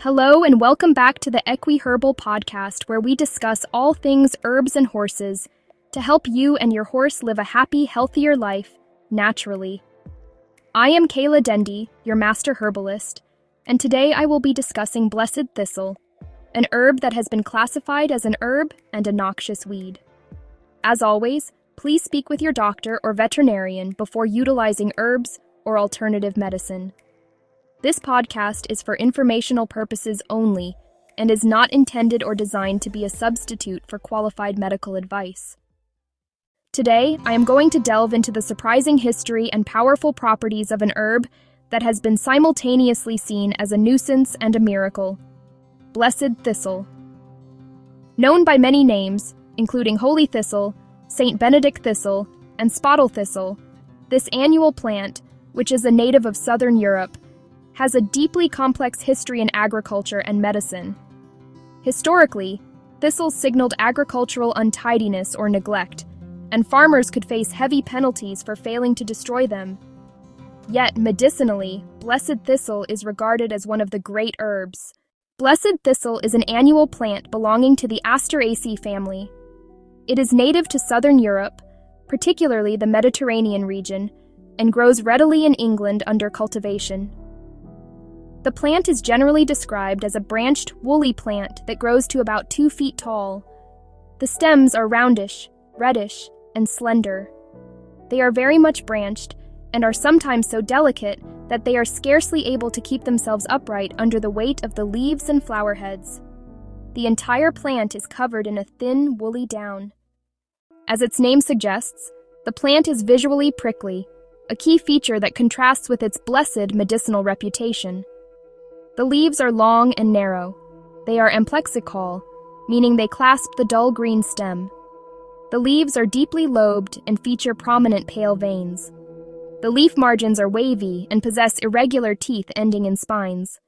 Hello and welcome back to the Herbal podcast, where we discuss all things herbs and horses to help you and your horse live a happy, healthier life naturally. I am Kayla Dendy, your master herbalist, and today I will be discussing Blessed Thistle, an herb that has been classified as an herb and a noxious weed. As always, please speak with your doctor or veterinarian before utilizing herbs or alternative medicine. This podcast is for informational purposes only and is not intended or designed to be a substitute for qualified medical advice. Today, I am going to delve into the surprising history and powerful properties of an herb that has been simultaneously seen as a nuisance and a miracle: Blessed Thistle. Known by many names, including Holy Thistle, Saint Benedict Thistle, and Spottle Thistle, this annual plant, which is a native of southern Europe, has a deeply complex history in agriculture and medicine. Historically, thistles signaled agricultural untidiness or neglect, and farmers could face heavy penalties for failing to destroy them. Yet, medicinally, Blessed Thistle is regarded as one of the great herbs. Blessed Thistle is an annual plant belonging to the Asteraceae family. It is native to southern Europe, particularly the Mediterranean region, and grows readily in England under cultivation. The plant is generally described as a branched, woolly plant that grows to about 2 feet tall. The stems are roundish, reddish, and slender. They are very much branched and are sometimes so delicate that they are scarcely able to keep themselves upright under the weight of the leaves and flower heads. The entire plant is covered in a thin, woolly down. As its name suggests, the plant is visually prickly, a key feature that contrasts with its blessed medicinal reputation. The leaves are long and narrow. They are amplexicol, meaning they clasp the dull green stem. The leaves are deeply lobed and feature prominent pale veins. The leaf margins are wavy and possess irregular teeth ending in spines.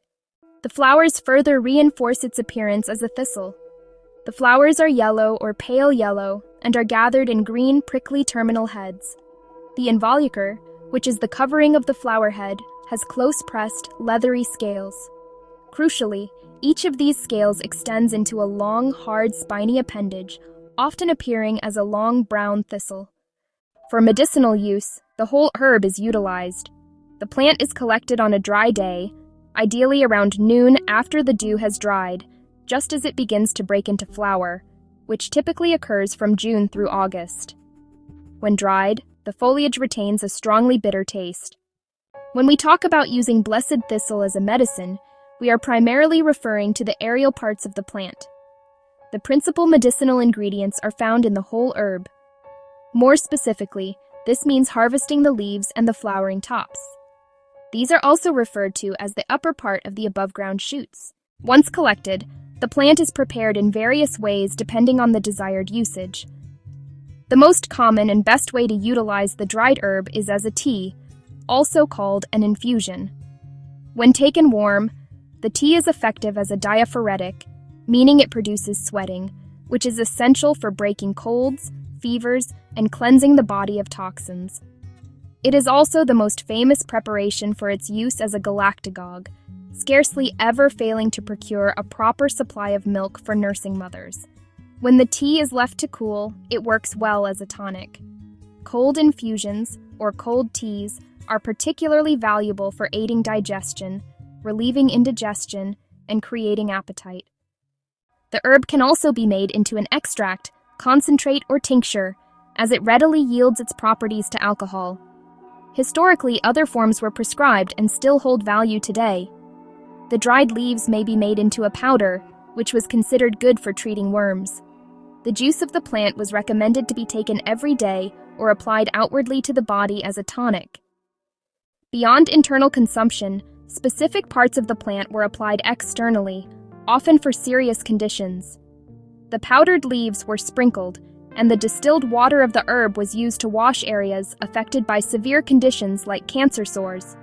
The flowers further reinforce its appearance as a thistle. The flowers are yellow or pale yellow and are gathered in green, prickly terminal heads. The involucre, which is the covering of the flower head, has close-pressed, leathery scales. Crucially, each of these scales extends into a long, hard, spiny appendage, often appearing as a long brown thistle. For medicinal use, the whole herb is utilized. The plant is collected on a dry day, ideally around noon after the dew has dried, just as it begins to break into flower, which typically occurs from June through August. When dried, the foliage retains a strongly bitter taste. When we talk about using Blessed Thistle as a medicine, we are primarily referring to the aerial parts of the plant. The principal medicinal ingredients are found in the whole herb. More specifically, this means harvesting the leaves and the flowering tops. These are also referred to as the upper part of the above-ground shoots. Once collected, the plant is prepared in various ways depending on the desired usage. The most common and best way to utilize the dried herb is as a tea, also called an infusion. When taken warm, the tea is effective as a diaphoretic, meaning it produces sweating, which is essential for breaking colds, fevers, and cleansing the body of toxins. It is also the most famous preparation for its use as a galactagogue, scarcely ever failing to procure a proper supply of milk for nursing mothers. When the tea is left to cool, it works well as a tonic. Cold infusions, or cold teas, are particularly valuable for aiding digestion, relieving indigestion, and creating appetite. The herb can also be made into an extract, concentrate, or tincture, as it readily yields its properties to alcohol. Historically, other forms were prescribed and still hold value today. The dried leaves may be made into a powder, which was considered good for treating worms. The juice of the plant was recommended to be taken every day or applied outwardly to the body as a tonic. Beyond internal consumption, specific parts of the plant were applied externally, often for serious conditions. The powdered leaves were sprinkled, and the distilled water of the herb was used to wash areas affected by severe conditions like cancer sores.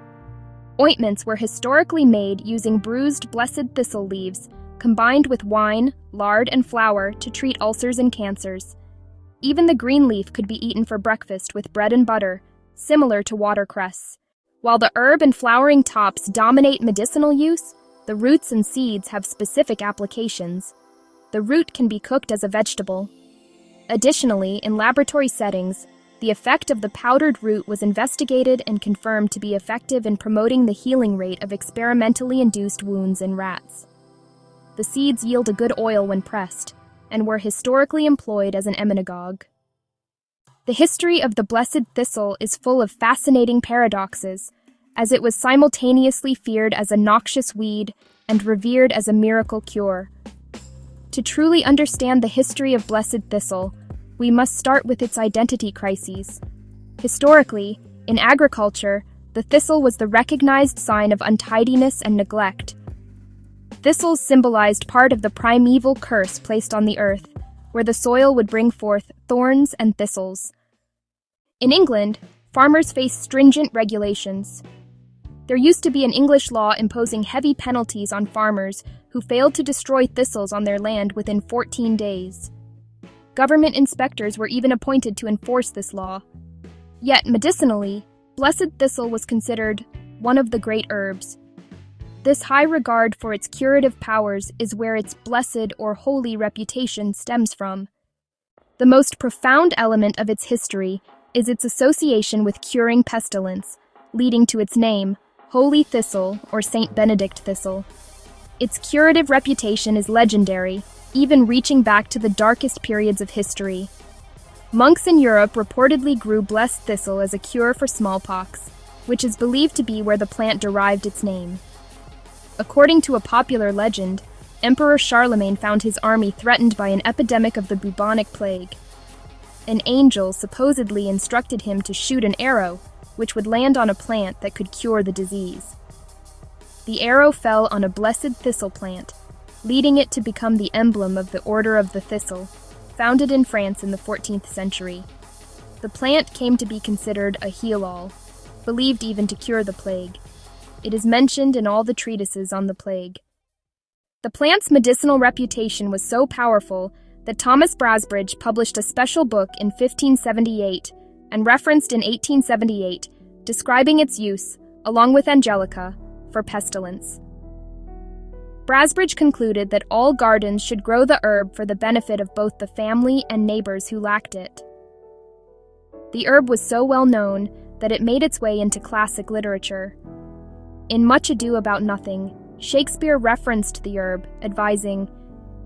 Ointments were historically made using bruised Blessed Thistle leaves, combined with wine, lard, and flour to treat ulcers and cancers. Even the green leaf could be eaten for breakfast with bread and butter, similar to watercress. While the herb and flowering tops dominate medicinal use, The roots and seeds have specific applications. The root can be cooked as a vegetable. Additionally, in laboratory settings, the effect of the powdered root was investigated and confirmed to be effective in promoting the healing rate of experimentally induced wounds in rats. The seeds yield a good oil when pressed, and were historically employed as an emmenagogue. The history of the blessed thistle is full of fascinating paradoxes, as it was simultaneously feared as a noxious weed and revered as a miracle cure. To truly understand the history of blessed thistle, we must start with its identity crises. Historically, in agriculture, the thistle was the recognized sign of untidiness and neglect. Thistles symbolized part of the primeval curse placed on the earth, where the soil would bring forth thorns and thistles. In England, farmers faced stringent regulations. There used to be an English law imposing heavy penalties on farmers who failed to destroy thistles on their land within 14 days. Government inspectors were even appointed to enforce this law. Yet, medicinally, blessed thistle was considered one of the great herbs. This high regard for its curative powers is where its blessed or holy reputation stems from. The most profound element of its history is its association with curing pestilence, leading to its name, Holy Thistle or Saint Benedict Thistle. Its curative reputation is legendary, even reaching back to the darkest periods of history. Monks in Europe reportedly grew blessed thistle as a cure for smallpox, which is believed to be where the plant derived its name. According to a popular legend, Emperor Charlemagne found his army threatened by an epidemic of the bubonic plague. An angel supposedly instructed him to shoot an arrow, which would land on a plant that could cure the disease. The arrow fell on a blessed thistle plant, leading it to become the emblem of the Order of the Thistle, founded in France in the 14th century. The plant came to be considered a heal-all, believed even to cure the plague. It is mentioned in all the treatises on the plague. The plant's medicinal reputation was so powerful that Thomas Brasbridge published a special book in 1578 and referenced in 1878, describing its use, along with Angelica, for pestilence. Brasbridge concluded that all gardens should grow the herb for the benefit of both the family and neighbors who lacked it. The herb was so well known that it made its way into classic literature. In Much Ado About Nothing, Shakespeare referenced the herb, advising,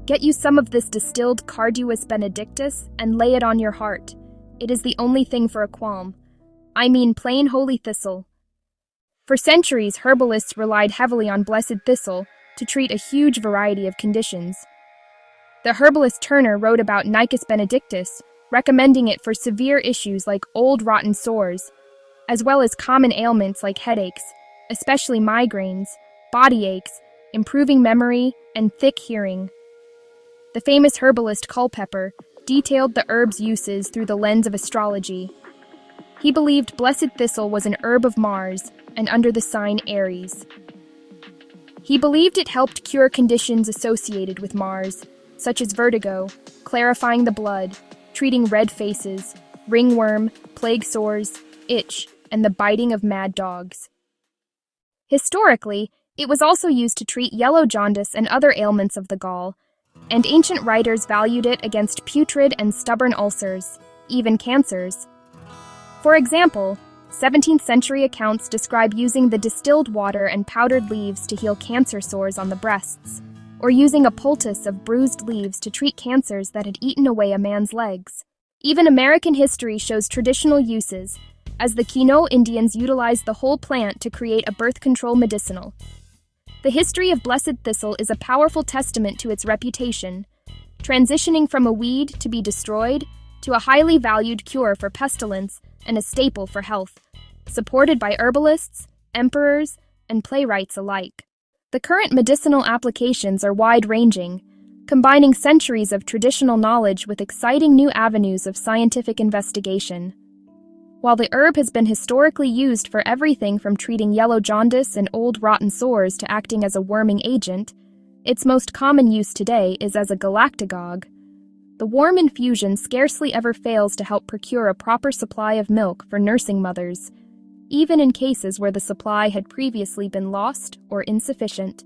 "Get you some of this distilled Carduus benedictus and lay it on your heart. It is the only thing for a qualm. I mean plain holy thistle." For centuries, herbalists relied heavily on blessed thistle to treat a huge variety of conditions. The herbalist Turner wrote about Nicus benedictus, recommending it for severe issues like old rotten sores, as well as common ailments like headaches, especially migraines, body aches, improving memory, and thick hearing. The famous herbalist Culpeper detailed the herb's uses through the lens of astrology. He believed blessed thistle was an herb of Mars and under the sign Aries. He believed it helped cure conditions associated with Mars, such as vertigo, clarifying the blood, treating red faces, ringworm, plague sores, itch, and the biting of mad dogs. Historically, it was also used to treat yellow jaundice and other ailments of the gall, and ancient writers valued it against putrid and stubborn ulcers, even cancers. For example, 17th century accounts describe using the distilled water and powdered leaves to heal cancer sores on the breasts, or using a poultice of bruised leaves to treat cancers that had eaten away a man's legs. Even American history shows traditional uses, as the Quinault Indians utilized the whole plant to create a birth control medicinal. The history of blessed thistle is a powerful testament to its reputation, transitioning from a weed to be destroyed to a highly valued cure for pestilence and a staple for health, supported by herbalists, emperors, and playwrights alike. The current medicinal applications are wide-ranging, combining centuries of traditional knowledge with exciting new avenues of scientific investigation. While the herb has been historically used for everything from treating yellow jaundice and old rotten sores to acting as a worming agent, its most common use today is as a galactagogue. The warm infusion scarcely ever fails to help procure a proper supply of milk for nursing mothers, even in cases where the supply had previously been lost or insufficient.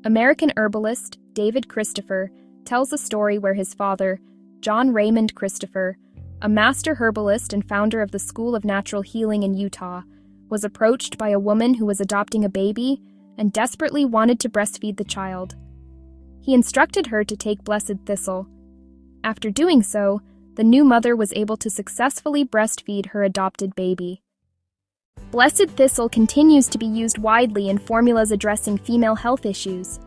American herbalist David Christopher tells a story where his father, John Raymond Christopher, a master herbalist and founder of the School of Natural Healing in Utah, was approached by a woman who was adopting a baby and desperately wanted to breastfeed the child. He instructed her to take blessed thistle. After doing so, the new mother was able to successfully breastfeed her adopted baby. Blessed thistle continues to be used widely in formulas addressing female health issues.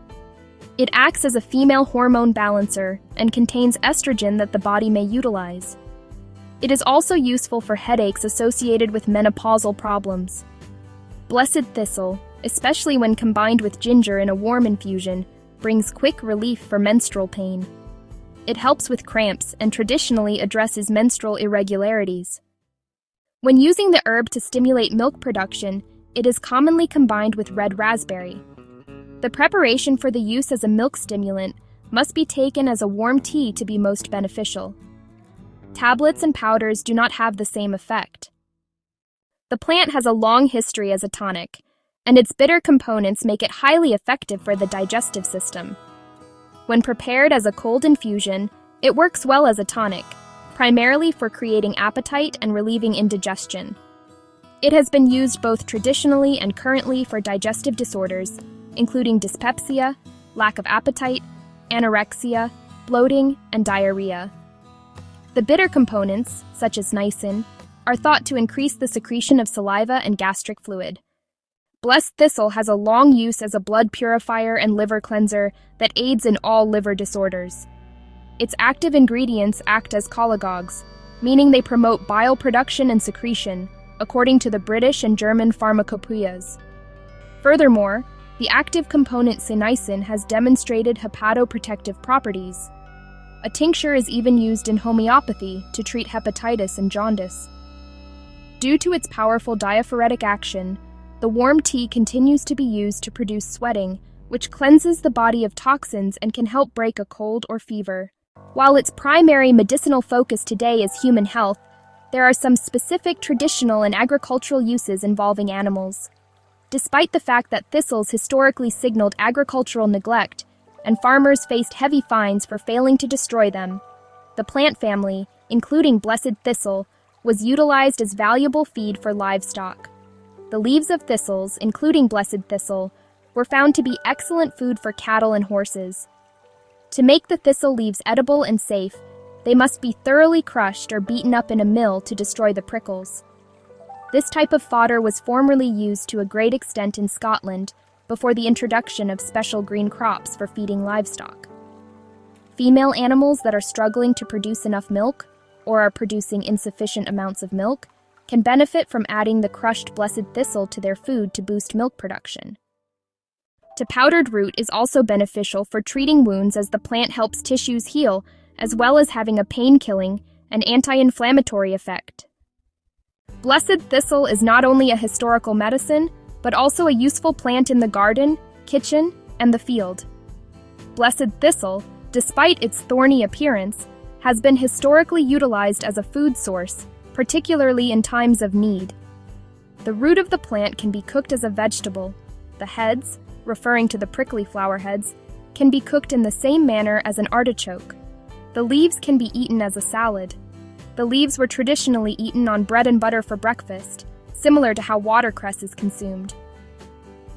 It acts as a female hormone balancer and contains estrogen that the body may utilize. It is also useful for headaches associated with menopausal problems. Blessed thistle, especially when combined with ginger in a warm infusion, brings quick relief for menstrual pain. It helps with cramps and traditionally addresses menstrual irregularities. When using the herb to stimulate milk production, it is commonly combined with red raspberry. The preparation for the use as a milk stimulant must be taken as a warm tea to be most beneficial. Tablets and powders do not have the same effect. The plant has a long history as a tonic, and its bitter components make it highly effective for the digestive system. When prepared as a cold infusion, it works well as a tonic, primarily for creating appetite and relieving indigestion. It has been used both traditionally and currently for digestive disorders, including dyspepsia, lack of appetite, anorexia, bloating, and diarrhea. The bitter components, such as Cnicin, are thought to increase the secretion of saliva and gastric fluid. Blessed thistle has a long use as a blood purifier and liver cleanser that aids in all liver disorders. Its active ingredients act as cholagogues, meaning they promote bile production and secretion, according to the British and German pharmacopoeias. Furthermore, the active component Cnicin has demonstrated hepatoprotective properties. A tincture is even used in homeopathy to treat hepatitis and jaundice. Due to its powerful diaphoretic action, the warm tea continues to be used to produce sweating, which cleanses the body of toxins and can help break a cold or fever. While its primary medicinal focus today is human health, there are some specific traditional and agricultural uses involving animals. Despite the fact that thistles historically signaled agricultural neglect, and farmers faced heavy fines for failing to destroy them, the plant family, including blessed thistle, was utilized as valuable feed for livestock. The leaves of thistles, including blessed thistle, were found to be excellent food for cattle and horses. To make the thistle leaves edible and safe, they must be thoroughly crushed or beaten up in a mill to destroy the prickles. This type of fodder was formerly used to a great extent in Scotland before the introduction of special green crops for feeding livestock. Female animals that are struggling to produce enough milk or are producing insufficient amounts of milk can benefit from adding the crushed blessed thistle to their food to boost milk production. The powdered root is also beneficial for treating wounds as the plant helps tissues heal, as well as having a pain-killing and anti-inflammatory effect. Blessed thistle is not only a historical medicine, but also a useful plant in the garden, kitchen, and the field. Blessed thistle, despite its thorny appearance, has been historically utilized as a food source, particularly in times of need. The root of the plant can be cooked as a vegetable. The heads, referring to the prickly flower heads, can be cooked in the same manner as an artichoke. The leaves can be eaten as a salad. The leaves were traditionally eaten on bread and butter for breakfast, similar to how watercress is consumed.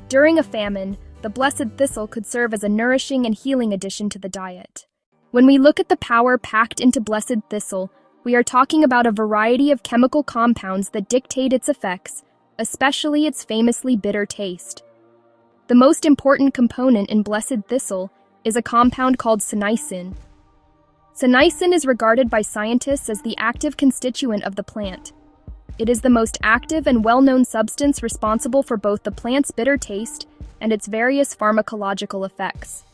During a famine, the blessed thistle could serve as a nourishing and healing addition to the diet. When we look at the power packed into blessed thistle, we are talking about a variety of chemical compounds that dictate its effects, especially its famously bitter taste. The most important component in blessed thistle is a compound called Cnicin. Cnicin is regarded by scientists as the active constituent of the plant. It is the most active and well-known substance responsible for both the plant's bitter taste and its various pharmacological effects.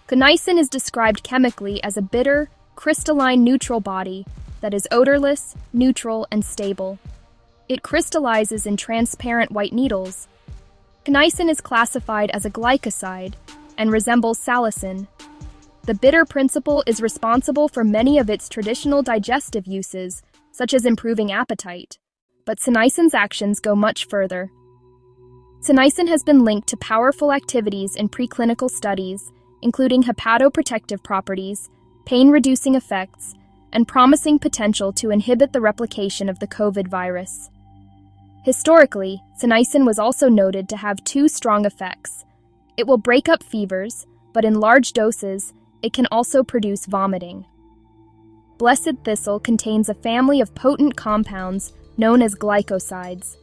Cnicin is described chemically as a bitter, crystalline neutral body that is odorless, neutral, and stable. It crystallizes in transparent white needles. Cnicin is classified as a glycoside and resembles salicin. The bitter principle is responsible for many of its traditional digestive uses, such as improving appetite, but Cnicin's actions go much further. Cnicin has been linked to powerful activities in preclinical studies, including hepatoprotective properties, pain-reducing effects, and promising potential to inhibit the replication of the COVID virus. Historically, Cnicin was also noted to have two strong effects. It will break up fevers, but in large doses, it can also produce vomiting. Blessed Thistle contains a family of potent compounds known as glycosides.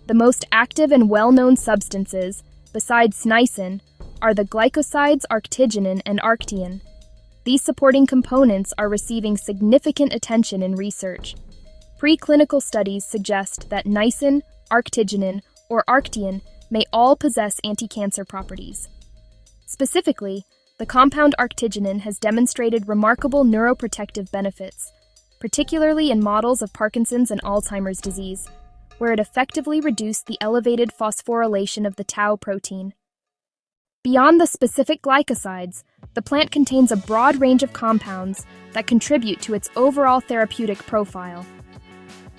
The most active and well-known substances, besides Cnicin, are the glycosides arctiginin and arctiin. These supporting components are receiving significant attention in research. Preclinical studies suggest that Cnicin, arctiginin, or arctiin may all possess anti-cancer properties. Specifically, the compound arctiginin has demonstrated remarkable neuroprotective benefits, particularly in models of Parkinson's and Alzheimer's disease, where it effectively reduced the elevated phosphorylation of the tau protein. Beyond the specific glycosides, the plant contains a broad range of compounds that contribute to its overall therapeutic profile.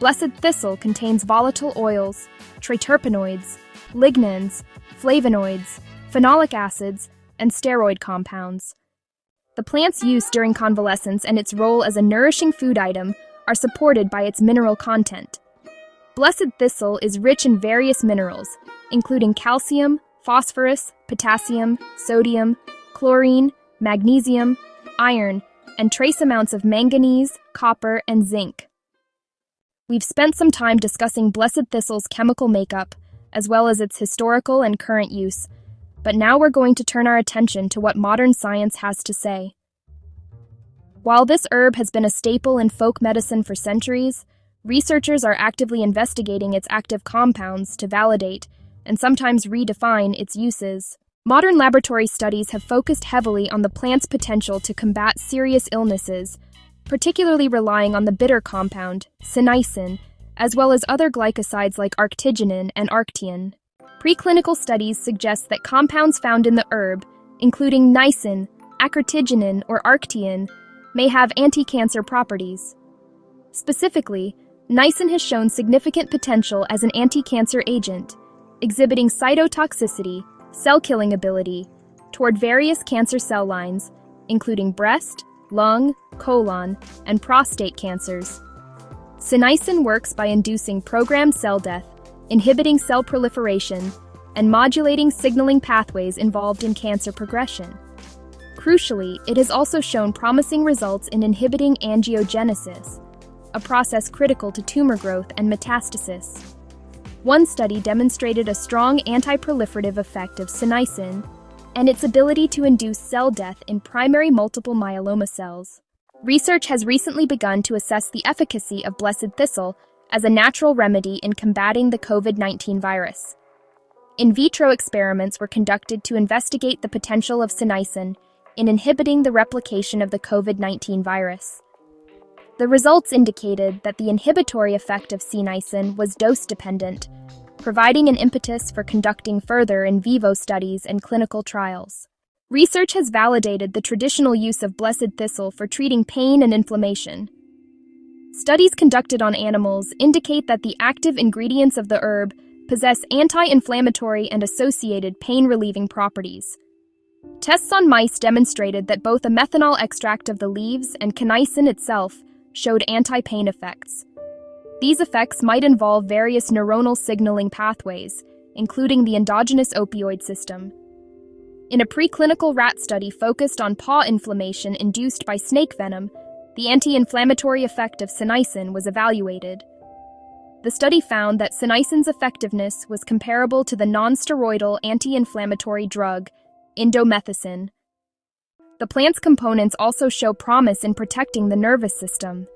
Blessed Thistle contains volatile oils, triterpenoids, lignans, flavonoids, phenolic acids, and steroid compounds. The plant's use during convalescence and its role as a nourishing food item are supported by its mineral content. Blessed Thistle is rich in various minerals, including calcium, phosphorus, potassium, sodium, chlorine, magnesium, iron, and trace amounts of manganese, copper, and zinc. We've spent some time discussing Blessed Thistle's chemical makeup, as well as its historical and current use, but now we're going to turn our attention to what modern science has to say. While this herb has been a staple in folk medicine for centuries, researchers are actively investigating its active compounds to validate and sometimes redefine its uses. Modern laboratory studies have focused heavily on the plant's potential to combat serious illnesses, particularly relying on the bitter compound, Cnicin, as well as other glycosides like arctiginin and arctiin. Preclinical studies suggest that compounds found in the herb, including Cnicin, acartiginin, or arctiin, may have anti-cancer properties. Specifically, Cnicin has shown significant potential as an anti-cancer agent, exhibiting cytotoxicity, cell-killing ability, toward various cancer cell lines, including breast, lung, colon, and prostate cancers. Cnicin works by inducing programmed cell death, inhibiting cell proliferation, and modulating signaling pathways involved in cancer progression. Crucially, it has also shown promising results in inhibiting angiogenesis, a process critical to tumor growth and metastasis. One study demonstrated a strong anti-proliferative effect of Cnicin and its ability to induce cell death in primary multiple myeloma cells. Research has recently begun to assess the efficacy of Blessed Thistle as a natural remedy in combating the COVID-19 virus. In vitro experiments were conducted to investigate the potential of Cnicin in inhibiting the replication of the COVID-19 virus. The results indicated that the inhibitory effect of Cnicin was dose-dependent, providing an impetus for conducting further in vivo studies and clinical trials. Research has validated the traditional use of Blessed Thistle for treating pain and inflammation. Studies conducted on animals indicate that the active ingredients of the herb possess anti-inflammatory and associated pain-relieving properties. Tests on mice demonstrated that both a methanol extract of the leaves and Cnicin itself showed anti-pain effects. These effects might involve various neuronal signaling pathways, including the endogenous opioid system. In a preclinical rat study focused on paw inflammation induced by snake venom, the anti-inflammatory effect of Cnicin was evaluated. The study found that Cnicin's effectiveness was comparable to the non-steroidal anti-inflammatory drug, indomethacin. The plant's components also show promise in protecting the nervous system.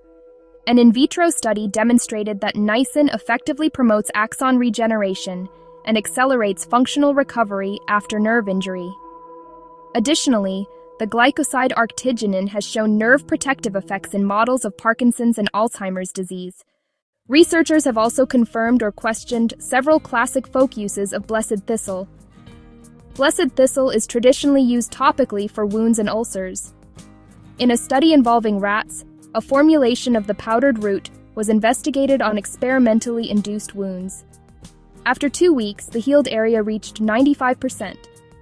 An in vitro study demonstrated that Cnicin effectively promotes axon regeneration and accelerates functional recovery after nerve injury. Additionally, the glycoside arctiginin has shown nerve protective effects in models of Parkinson's and Alzheimer's disease. Researchers have also confirmed or questioned several classic folk uses of Blessed Thistle. Blessed Thistle is traditionally used topically for wounds and ulcers. In a study involving rats, a formulation of the powdered root was investigated on experimentally induced wounds. After 2 weeks, the healed area reached 95%,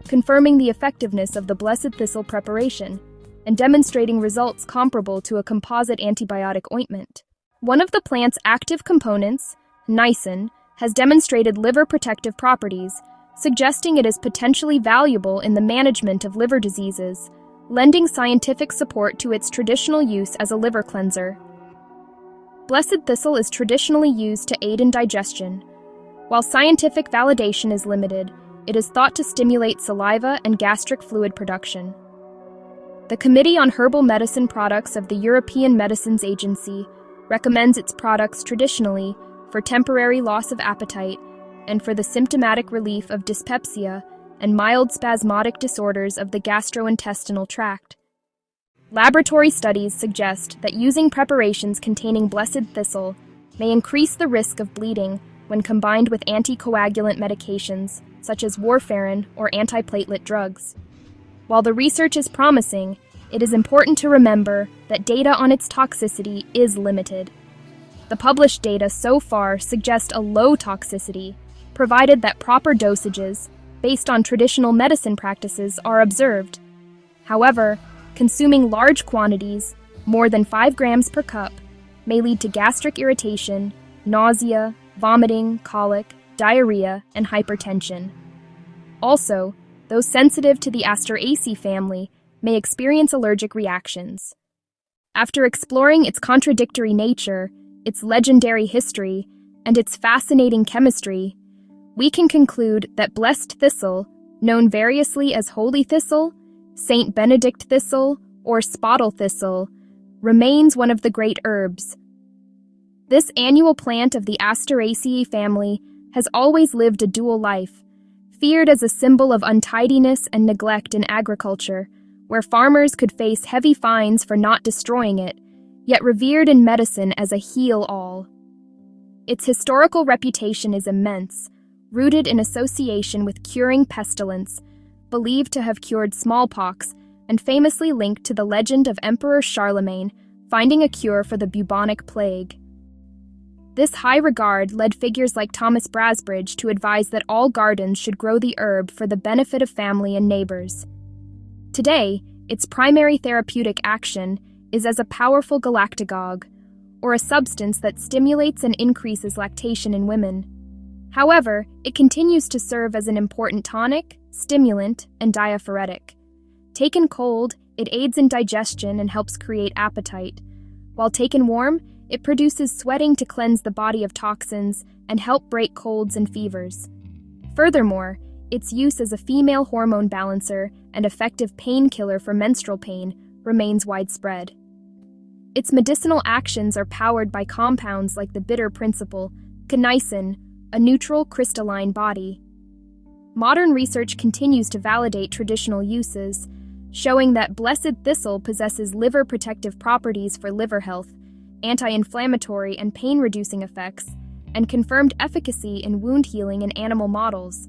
confirming the effectiveness of the blessed thistle preparation and demonstrating results comparable to a composite antibiotic ointment. One of the plant's active components, Cnicin, has demonstrated liver protective properties, suggesting it is potentially valuable in the management of liver diseases, lending scientific support to its traditional use as a liver cleanser. Blessed thistle is traditionally used to aid in digestion. While scientific validation is limited, it is thought to stimulate saliva and gastric fluid production. The Committee on Herbal Medicine Products of the European Medicines Agency recommends its products traditionally for temporary loss of appetite and for the symptomatic relief of dyspepsia and mild spasmodic disorders of the gastrointestinal tract. Laboratory studies suggest that using preparations containing blessed thistle may increase the risk of bleeding when combined with anticoagulant medications such as warfarin or antiplatelet drugs. While the research is promising, it is important to remember that data on its toxicity is limited. The published data so far suggest a low toxicity, provided that proper dosages, based on traditional medicine practices, are observed. However, consuming large quantities, more than 5 grams per cup, may lead to gastric irritation, nausea, vomiting, colic, diarrhea, and hypertension. Also, those sensitive to the Asteraceae family may experience allergic reactions. After exploring its contradictory nature, its legendary history, and its fascinating chemistry, we can conclude that blessed thistle, known variously as holy thistle, Saint Benedict thistle, or spottle thistle, remains one of the great herbs. This annual plant of the Asteraceae family has always lived a dual life, feared as a symbol of untidiness and neglect in agriculture, where farmers could face heavy fines for not destroying it, yet revered in medicine as a heal-all. Its historical reputation is immense, rooted in association with curing pestilence, believed to have cured smallpox, and famously linked to the legend of Emperor Charlemagne finding a cure for the bubonic plague. This high regard led figures like Thomas Brasbridge to advise that all gardens should grow the herb for the benefit of family and neighbors. Today, its primary therapeutic action is as a powerful galactagogue, or a substance that stimulates and increases lactation in women. However, it continues to serve as an important tonic, stimulant, and diaphoretic. Taken cold, it aids in digestion and helps create appetite. While taken warm, it produces sweating to cleanse the body of toxins and help break colds and fevers. Furthermore, its use as a female hormone balancer and effective painkiller for menstrual pain remains widespread. Its medicinal actions are powered by compounds like the bitter principle, Cnicin, a neutral crystalline body. Modern research continues to validate traditional uses, showing that blessed thistle possesses liver protective properties for liver health, anti-inflammatory and pain-reducing effects, and confirmed efficacy in wound healing in animal models.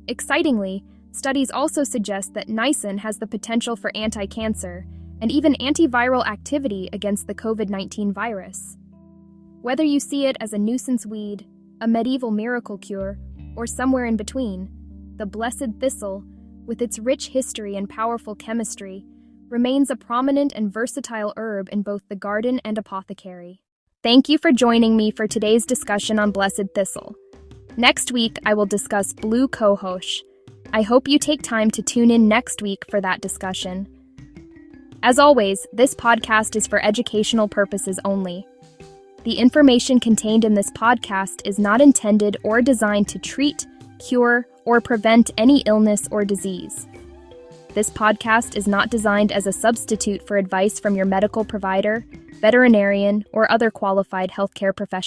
Excitingly, studies also suggest that Cnicin has the potential for anti-cancer and even antiviral activity against the COVID-19 virus. Whether you see it as a nuisance weed, a medieval miracle cure, or somewhere in between, the blessed thistle, with its rich history and powerful chemistry, remains a prominent and versatile herb in both the garden and apothecary. Thank you for joining me for today's discussion on blessed thistle. Next week, I will discuss blue cohosh. I hope you take time to tune in next week for that discussion. As always, this podcast is for educational purposes only. The information contained in this podcast is not intended or designed to treat, cure, or prevent any illness or disease. This podcast is not designed as a substitute for advice from your medical provider, veterinarian, or other qualified healthcare professional.